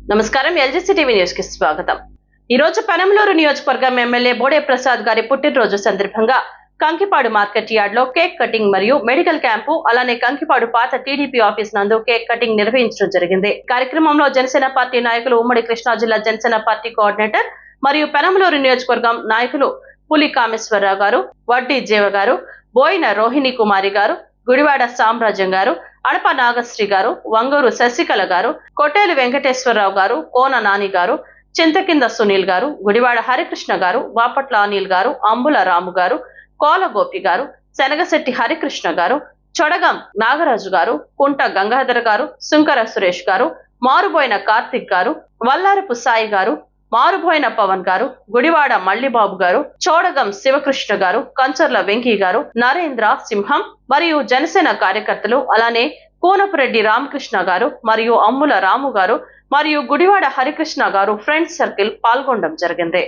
నమస్కారం LGC TV news కి స్వాగతం। ఈ రోజు పెనంలూరు నియోజకవర్గం ఎమ్మెల్యే బోడే ప్రసాద్ గారి పుట్టినరోజు సందర్భంగా కంకిపాడు మార్కెట్ యార్డ్ లో కేక్ కటింగ్ మరియు మెడికల్ క్యాంపు అలానే కంకిపాడు పాత టీడీపీ ఆఫీస్ నందు కేక్ కటింగ్ నిర్వహించడం జరిగింది। కార్యక్రమంలో జనసేన పార్టీ నాయకులు ఉమ్మడి కృష్ణా జిల్లా జనసేన పార్టీ కోఆర్డినేటర్ మరియు పెనంలూరు నియోజకవర్గం నాయకులు పులి కామేశ్వరరావు గారు, వడ్డీ జీవ గారు, బోయిన రోహిణి కుమారి గారు, గుడివాడ సామ్రాజ్యం గారు, అడప నాగశ్రీ గారు, వంగూరు శశికళ గారు, కొట్టేలు వెంకటేశ్వరరావు గారు, కోన నాని గారు, చింతకింద సునీల్ గారు, గుడివాడ హరికృష్ణ గారు, బాపట్ల అనిల్ గారు, అంబుల రాము గారు, కోల గోపి గారు, శనగశెట్టి హరికృష్ణ గారు, చొడగం నాగరాజు గారు, కుంట గంగాధర్ గారు, శుంకర సురేష్ గారు, మారుబోయిన కార్తిక్ గారు, వల్లారపు సాయి గారు, మారుబోయిన పవన్ గారు, గుడివాడ మల్లిబాబు గారు, చోడగం శివకృష్ణ గారు, కంచర్ల వెంకీ గారు, నరేంద్ర సింహం మరియు జనసేన కార్యకర్తలు అలానే కోనపురెడ్డి రామకృష్ణ గారు మరియు అమ్ముల రాము గారు మరియు గుడివాడ హరికృష్ణ గారు ఫ్రెండ్స్ సర్కిల్ పాల్గొనడం జరిగింది।